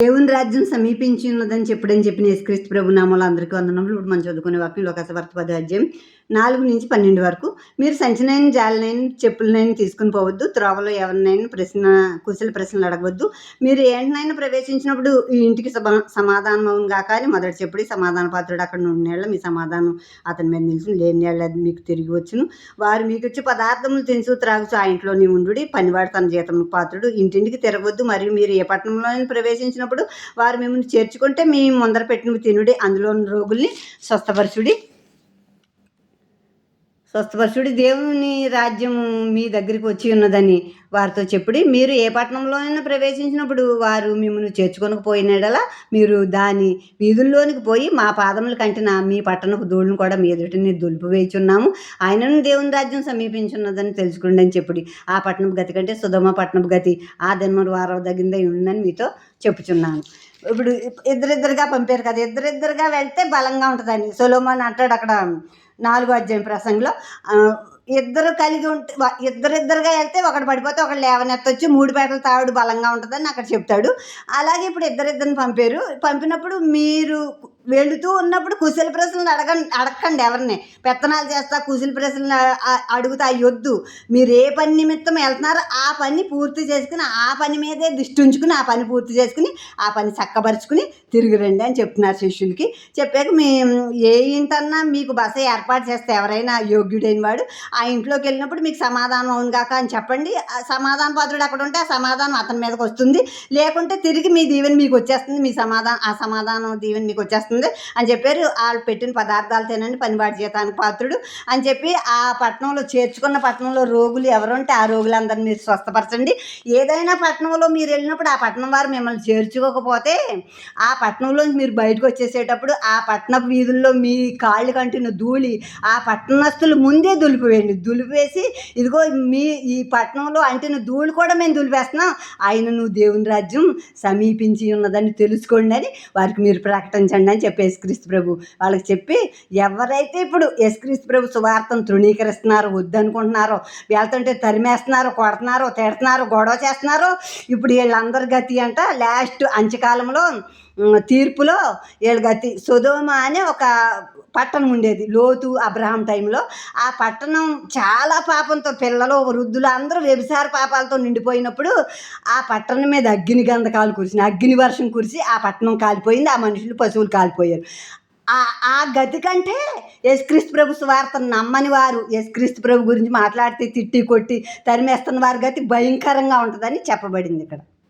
దేవుని రాజ్యం సమీపించి ఉన్నదని చెప్పిన యేసుక్రీస్తు ప్రభు నామములో అందరికీ వందనములు. ఇప్పుడు మనం చదువుకునే వాక్యం లోకాసువార్త 10వ అధ్యాయం 4-12 వరకు. మీరు సంచినైన జాలినైన చెప్పులనైనా తీసుకుని పోవద్దు, త్రోవలో ఎవరినైనా కుశల ప్రశ్నలు అడగవద్దు. మీరు ఏంటనైనా ప్రవేశించినప్పుడు ఈ ఇంటికి సమాధానం అవును గాక అని మొదట చెప్పుడు. సమాధాన పాత్రుడు అక్కడ నుండి మీ సమాధానం అతని మీద నిలిచి, లేని ఏళ్ళ అది మీకు తిరిగి వచ్చును. వారు మీకు వచ్చి పదార్థములు తినుచు త్రాగుచు ఆ ఇంట్లోనే ఉండుడి. పనివాడు తన జీతం పాత్రుడు. ఇంటింటికి తిరగవద్దు. మరియు మీరు ఏ పట్టణంలో ప్రవేశించినప్పుడు వారు మిమ్మల్ని చేర్చుకుంటే మీ ముందర పెట్టినవి తినుడి. అందులోని రోగుల్ని స్వస్థపరచుడి. దేవుని రాజ్యము మీ దగ్గరికి వచ్చి ఉన్నదని వారితో చెప్పుడి. మీరు ఏ పట్టణంలోనైనా ప్రవేశించినప్పుడు వారు మిమ్మల్ని చేర్చుకొనకపోయినడలా మీరు దాని వీధుల్లోనికి పోయి, మా పాదముల కంటిన మీ పట్టణపు ధూళిని కూడా మీ ఎదుటిని దులిపివేయుచున్నాము, ఆయనను దేవుని రాజ్యం సమీపించున్నదని తెలుసుకోండి అని చెప్పుడి. ఆ పట్టణపు గతి కంటే సుధమ పట్టణపు గతి ఆ దినములు వారం తగిందే ఉందని మీతో చెప్పుచున్నాను. ఇప్పుడు ఇద్దరిద్దరుగా పంపారు కదా, ఇద్దరిద్దరుగా వెళ్తే బలంగా ఉంటుందని సొలొమోను అంటాడు అక్కడ 4వ అధ్యాయం ప్రసంగంలో. ఇద్దరు కలిగి ఉంటే ఇద్దరిద్దరుగా వెళ్తే ఒకడు పడిపోతే ఒకడు లేవనెత్తొచ్చు, 3 పేటల తావుడు బలంగా ఉంటుందని అక్కడ చెప్తాడు. అలాగే ఇప్పుడు ఇద్దరిద్దరిని పంపినప్పుడు మీరు వెళుతూ ఉన్నప్పుడు కుశల ప్రశ్నలు అడగండి. ఎవరిని పెత్తనాలు చేస్తా కుశల ప్రశ్నలు అడుగుతా యొద్దు. మీరు ఏ పని నిమిత్తం వెళ్తున్నారో ఆ పని పూర్తి చేసుకుని, ఆ పని మీదే దృష్టి ఉంచుకుని, ఆ పని పూర్తి చేసుకుని, ఆ పని చక్కబరుచుకుని తిరిగి రండి అని చెప్తున్నారు శిష్యులకి. చెప్పాక ఏ ఇంటన్నా మీకు బస ఏర్పాటు చేస్తే ఎవరైనా యోగ్యుడైన వాడు ఆ ఇంట్లోకి వెళ్ళినప్పుడు మీకు సమాధానం అవును కాక అని చెప్పండి. సమాధాన పాత్రుడు అక్కడ ఉంటే ఆ సమాధానం అతని మీదకి వస్తుంది. లేకుంటే తిరిగి మీ దీవెన మీకు వచ్చేస్తుంది. ఆ సమాధానం దీవెన మీకు వచ్చేస్తుంది అని చెప్పారు. వాళ్ళు పెట్టిన పదార్థాలు తినండి, పనివాడి జీతానికి పాత్రుడు అని చెప్పి ఆ పట్టణంలో చేర్చుకున్న పట్టణంలో రోగులు ఎవరుంటే ఆ రోగులందరినీ మీరు స్వస్థపరచండి. ఏదైనా పట్టణంలో మీరు వెళ్ళినప్పుడు ఆ పట్టణం వారు మిమ్మల్ని చేర్చుకోకపోతే ఆ పట్టణంలోంచి మీరు బయటకు వచ్చేసేటప్పుడు ఆ పట్టణపు వీధుల్లో మీ కాళ్ళు కంటిన ధూళి ఆ పట్టణస్తులు ముందే దులిపేసి, ఇదిగో ఈ పట్టణంలో అంటిన ధూళి కూడా మేము దులిపేస్తున్నాం, ఆయనను దేవుని రాజ్యం సమీపించి ఉన్నదని తెలుసుకోండి అని వారికి మీరు ప్రకటించండి అని చెప్పి యేసుక్రీస్తు ప్రభు వాళ్ళకి చెప్పి, ఎవరైతే ఇప్పుడు యేసుక్రీస్తు ప్రభు సువార్తను తృణీకరిస్తున్నారో, వద్దనుకుంటున్నారో, వెళ్తుంటే తరిమేస్తున్నారో, కొడుతున్నారో, తిడుతున్నారో, గొడవ చేస్తున్నారో, ఇప్పుడు వీళ్ళందరి గతి అంట లాస్ట్ అంత్యకాలంలో తీర్పులో వీళ్ళ గతి. సొదొమ అనే ఒక పట్టణం ఉండేది లోతు అబ్రహాం టైంలో. ఆ పట్టణం చాలా పాపంతో, పిల్లలు వృద్ధులు అందరూ వ్యభిచార పాపాలతో నిండిపోయినప్పుడు ఆ పట్టణం మీద అగ్ని వర్షం కురిసి ఆ పట్టణం కాలిపోయింది. ఆ మనుషులు పశువులు కాలిపోయారు. ఆ గతి కంటే యేసుక్రీస్తు ప్రభు సువార్తను నమ్మని వారు, యేసుక్రీస్తు ప్రభు గురించి మాట్లాడితే తిట్టి కొట్టి తరిమేస్తున్న వారి గతి భయంకరంగా ఉంటుందని చెప్పబడింది ఇక్కడ.